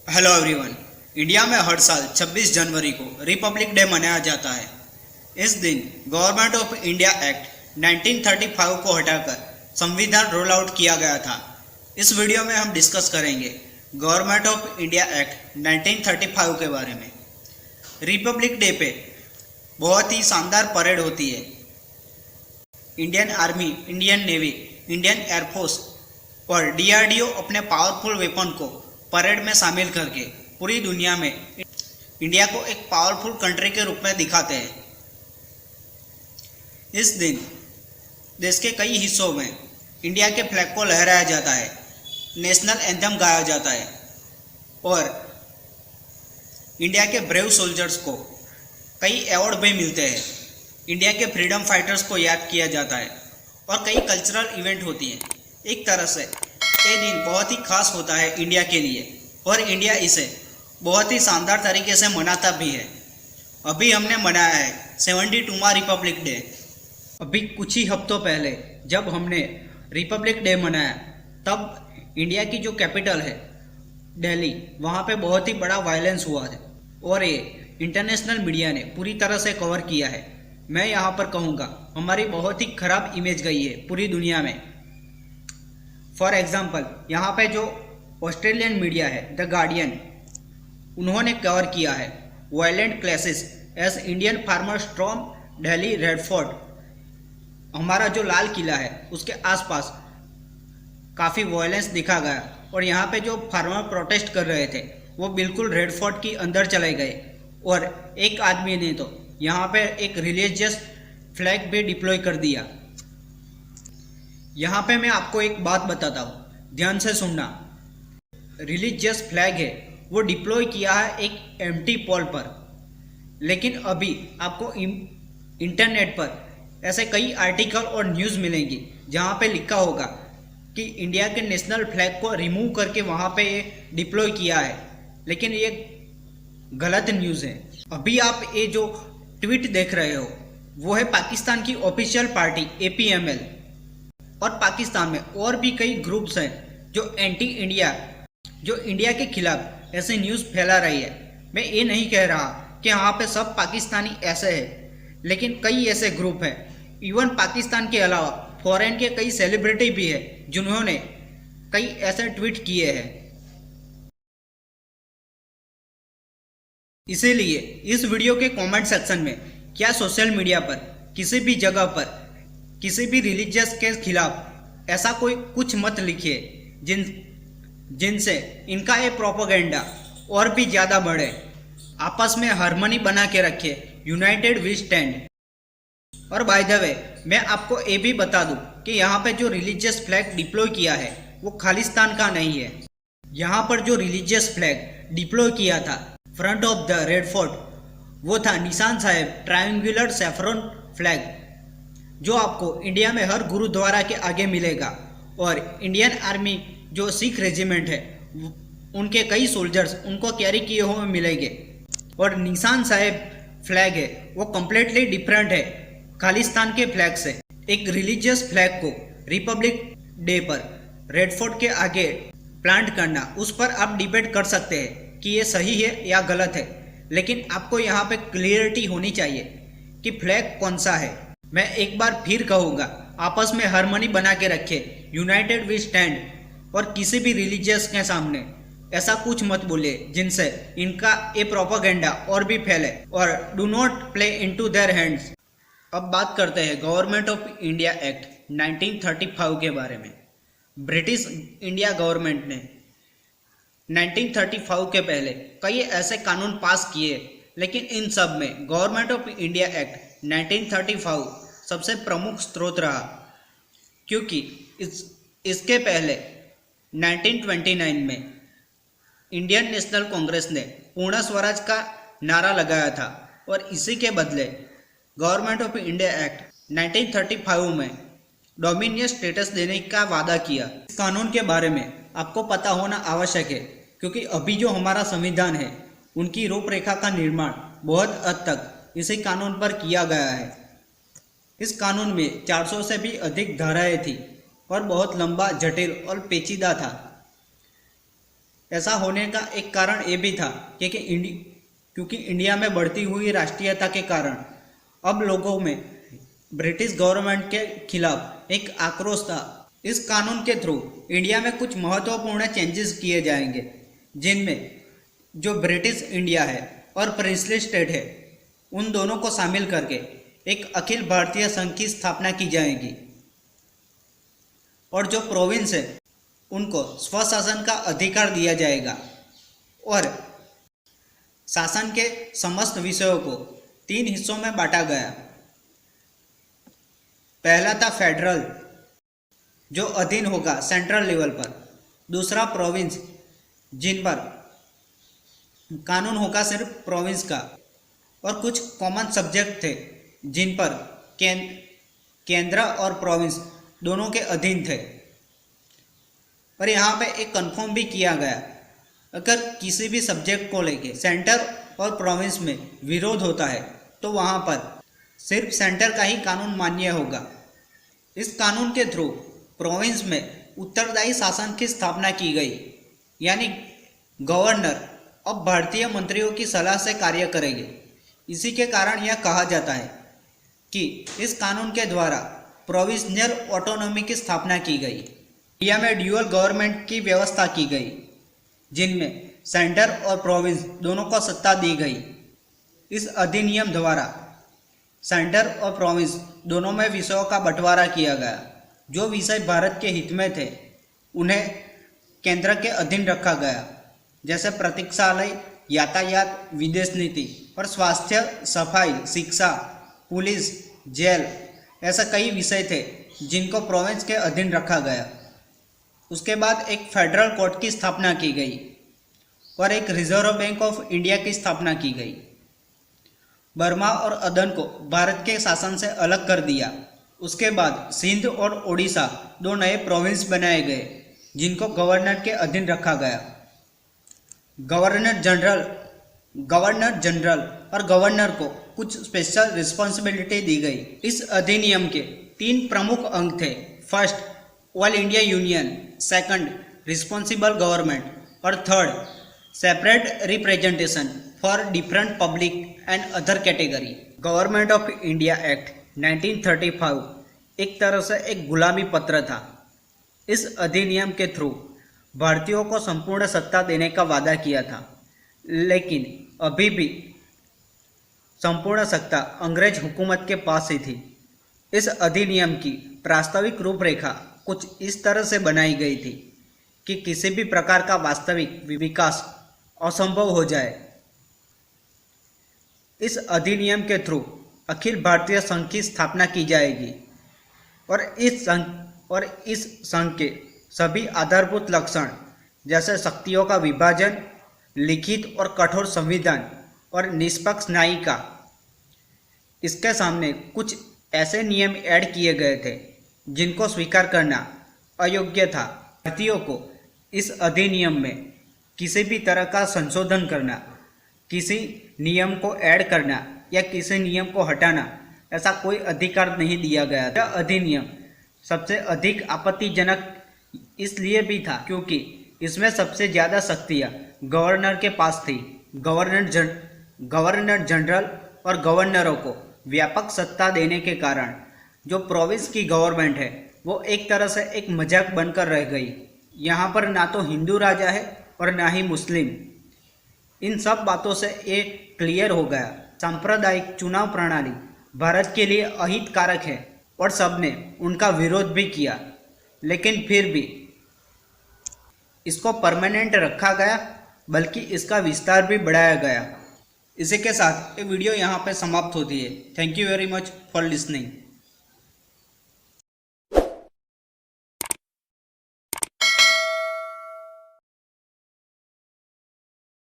Hello everyone. India में हर साल 26 जनवरी को रिपब्लिक डे मनाया जाता है। इस दिन गवर्नमेंट ऑफ इंडिया एक्ट 1935 को हटाकर संविधान रोल आउट किया गया था। इस वीडियो में हम डिस्कस करेंगे गवर्नमेंट ऑफ इंडिया एक्ट 1935 के बारे में। रिपब्लिक डे पे बहुत ही शानदार परेड होती है। Indian army, Indian navy, Indian air force और डीआरडीओ अपने पावरफुल वेपन को परेड में शामिल करके पूरी दुनिया में इंडिया को एक पावरफुल कंट्री के रूप में दिखाते हैं। इस दिन देश के कई हिस्सों में इंडिया के फ्लैग को लहराया जाता है, नेशनल एंथम गाया जाता है और इंडिया के ब्रेव सोल्जर्स को कई अवार्ड भी मिलते हैं। इंडिया के फ्रीडम फाइटर्स को याद किया जाता है और कई कल्चरल इवेंट होती हैं। एक तरह से ये दिन बहुत ही खास होता है इंडिया के लिए और इंडिया इसे बहुत ही शानदार तरीके से मनाता भी है। अभी हमने मनाया है 72वां रिपब्लिक डे। अभी कुछ ही हफ्तों पहले जब हमने रिपब्लिक डे मनाया तब इंडिया की जो कैपिटल है दिल्ली, वहाँ पे बहुत ही बड़ा वायलेंस हुआ है और ये इंटरनेशनल मीडिया ने पूरी तरह से कवर किया है। मैं यहाँ पर कहूँगा हमारी बहुत ही खराब इमेज गई है पूरी दुनिया में। फॉर एग्जाम्पल, यहाँ पे जो ऑस्ट्रेलियन मीडिया है द गार्डियन, उन्होंने कवर किया है violent clashes as Indian farmer storm Delhi Red Fort. हमारा जो लाल किला है उसके आसपास काफ़ी वायलेंस दिखा गया और यहाँ पे जो फार्मर प्रोटेस्ट कर रहे थे वो बिल्कुल रेड फोर्ट की अंदर चले गए और एक आदमी ने तो यहाँ पे एक रिलीजियस फ्लैग भी डिप्लॉय कर दिया। यहाँ पे मैं आपको एक बात बताता हूँ, ध्यान से सुनना। रिलीजियस फ्लैग है वो डिप्लॉय किया है एक एम्प्टी पोल पर, लेकिन अभी आपको इंटरनेट पर ऐसे कई आर्टिकल और न्यूज़ मिलेंगी जहाँ पे लिखा होगा कि इंडिया के नेशनल फ्लैग को रिमूव करके वहाँ पे ये डिप्लॉय किया है, लेकिन ये गलत न्यूज़ है। अभी आप ये जो ट्वीट देख रहे हो वो है पाकिस्तान की ऑफिशियल पार्टी APML और पाकिस्तान में और भी कई ग्रुप्स हैं जो एंटी इंडिया, जो इंडिया के खिलाफ ऐसे न्यूज़ फैला रही है। मैं ये नहीं कह रहा कि यहाँ पे सब पाकिस्तानी ऐसे हैं, लेकिन कई ऐसे ग्रुप हैं। इवन पाकिस्तान के अलावा फॉरेन के कई सेलिब्रिटी भी है जिन्होंने कई ऐसे ट्वीट किए हैं। इसीलिए इस वीडियो के कमेंट सेक्शन में क्या सोशल मीडिया पर किसी भी जगह पर किसी भी रिलीजियस के खिलाफ ऐसा कोई कुछ मत लिखिए जिनसे इनका ये प्रोपेगेंडा और भी ज़्यादा बढ़े। आपस में हार्मनी बना के रखिए, यूनाइटेड वी स्टैंड। और बाय द वे मैं आपको ये भी बता दूं कि यहाँ पे जो रिलीजियस फ्लैग डिप्लॉय किया है वो खालिस्तान का नहीं है। यहाँ पर जो रिलीजियस फ्लैग डिप्लॉय किया था front of the red fort वो था निशान साहेब ट्रायंगुलर सैफरन फ्लैग, जो आपको इंडिया में हर गुरुद्वारा के आगे मिलेगा। और इंडियन आर्मी जो सिख रेजिमेंट है उनके कई सोल्जर्स उनको कैरी किए हुए मिलेंगे। और निशान साहेब फ्लैग है वो कम्प्लीटली डिफरेंट है खालिस्तान के फ्लैग से। एक रिलीजियस फ्लैग को रिपब्लिक डे पर रेड फोर्ट के आगे प्लांट करना, उस पर आप डिबेट कर सकते हैं कि ये सही है या गलत है, लेकिन आपको यहाँ पे क्लियरिटी होनी चाहिए कि फ्लैग कौन सा है। मैं एक बार फिर कहूँगा, आपस में हार्मनी बना के रखे, यूनाइटेड वी स्टैंड। और किसी भी रिलीजियस के सामने ऐसा कुछ मत बोले जिनसे इनका ये प्रोपेगेंडा और भी फैले, और do not play into their hands. अब बात करते हैं गवर्नमेंट ऑफ इंडिया एक्ट 1935 के बारे में। ब्रिटिश इंडिया गवर्नमेंट ने 1935 के पहले कई ऐसे कानून पास किए, लेकिन इन सब में गवर्नमेंट ऑफ इंडिया एक्ट 1935 सबसे प्रमुख स्रोत रहा, क्योंकि इसके पहले 1929 में इंडियन नेशनल कांग्रेस ने पूर्ण स्वराज का नारा लगाया था और इसी के बदले गवर्नमेंट ऑफ इंडिया एक्ट 1935 में डोमिनियन स्टेटस देने का वादा किया। इस कानून के बारे में आपको पता होना आवश्यक है, क्योंकि अभी जो हमारा संविधान है उनकी रूपरेखा का निर्माण बहुत हद तक इसी कानून पर किया गया है। इस कानून में 400 से भी अधिक धाराएं थी और बहुत लंबा, जटिल और पेचीदा था। ऐसा होने का एक कारण ये भी था क्योंकि इंडिया में बढ़ती हुई राष्ट्रीयता के कारण अब लोगों में ब्रिटिश गवर्नमेंट के खिलाफ एक आक्रोश था। इस कानून के थ्रू इंडिया में कुछ महत्वपूर्ण चेंजेस किए जाएंगे, जिनमें जो ब्रिटिश इंडिया है और प्रिंसली स्टेट है उन दोनों को शामिल करके एक अखिल भारतीय संघ की स्थापना की जाएगी और जो प्रोविंस है उनको स्वशासन का अधिकार दिया जाएगा और शासन के समस्त विषयों को 3 हिस्सों में बांटा गया। पहला था फेडरल, जो अधीन होगा सेंट्रल लेवल पर। दूसरा प्रोविंस, जिन पर कानून होगा सिर्फ प्रोविंस का, और कुछ कॉमन सब्जेक्ट थे जिन पर केंद्र और प्रोविंस दोनों के अधीन थे। और यहाँ पे एक कंफर्म भी किया गया, अगर किसी भी सब्जेक्ट को लेके सेंटर और प्रोविंस में विरोध होता है तो वहाँ पर सिर्फ सेंटर का ही कानून मान्य होगा। इस कानून के थ्रू प्रोविंस में उत्तरदायी शासन की स्थापना की गई, यानी गवर्नर अब भारतीय मंत्रियों की सलाह से कार्य करेंगे। इसी के कारण यह कहा जाता है कि इस कानून के द्वारा प्रोविजनल ऑटोनॉमी की स्थापना की गई। इंडिया में ड्यूअल गवर्नमेंट की व्यवस्था की गई, जिनमें सेंटर और प्रोविंस दोनों को सत्ता दी गई। इस अधिनियम द्वारा सेंटर और प्रोविंस दोनों में विषयों का बंटवारा किया गया। जो विषय भारत के हित में थे उन्हें केंद्र के अधीन रखा गया, जैसे प्रतीक्षालय, यातायात, विदेश नीति और स्वास्थ्य, सफाई, शिक्षा, पुलिस, जेल, ऐसे कई विषय थे जिनको प्रोविंस के अधीन रखा गया। उसके बाद एक फेडरल कोर्ट की स्थापना की गई और एक रिजर्व बैंक ऑफ इंडिया की स्थापना की गई। बर्मा और अदन को भारत के शासन से अलग कर दिया। उसके बाद सिंध और ओडिशा 2 नए प्रोविंस बनाए गए, जिनको गवर्नर के अधीन रखा गया। गवर्नर जनरल और गवर्नर को कुछ स्पेशल रिस्पॉन्सिबिलिटी दी गई। इस अधिनियम के 3 प्रमुख अंग थे। First, all India union. Second, responsible government. और third, separate representation for different public and other category. Government of India act 1935 एक तरह से एक गुलामी पत्र था। इस अधिनियम के थ्रू भारतीयों को संपूर्ण सत्ता देने का वादा किया था, लेकिन अभी भी संपूर्ण सत्ता अंग्रेज हुकूमत के पास ही थी। इस अधिनियम की प्रास्ताविक रूपरेखा कुछ इस तरह से बनाई गई थी कि किसी भी प्रकार का वास्तविक विकास असंभव हो जाए। इस अधिनियम के थ्रू अखिल भारतीय संघ की स्थापना की जाएगी और इस संघ के सभी आधारभूत लक्षण, जैसे शक्तियों का विभाजन, लिखित और कठोर संविधान और निष्पक्ष न्यायिका, इसके सामने कुछ ऐसे नियम ऐड किए गए थे जिनको स्वीकार करना अयोग्य था। भारतीयों को इस अधिनियम में किसी भी तरह का संशोधन करना, किसी नियम को ऐड करना या किसी नियम को हटाना, ऐसा कोई अधिकार नहीं दिया गया था। यह अधिनियम सबसे अधिक आपत्तिजनक इसलिए भी था क्योंकि इसमें सबसे ज़्यादा शक्तियाँ गवर्नर के पास थी। गवर्नर जनरल और गवर्नरों को व्यापक सत्ता देने के कारण जो प्रोविंस की गवर्नमेंट है वो एक तरह से एक मजाक बनकर रह गई। यहाँ पर ना तो हिंदू राजा है और ना ही मुस्लिम। इन सब बातों से ये क्लियर हो गया, सांप्रदायिक चुनाव प्रणाली भारत के लिए अहितकारक है और सबने उनका विरोध भी किया, लेकिन फिर भी इसको परमानेंट रखा गया, बल्कि इसका विस्तार भी बढ़ाया गया। इसी के साथ ये वीडियो यहाँ पे समाप्त होती है। Thank you very much for listening.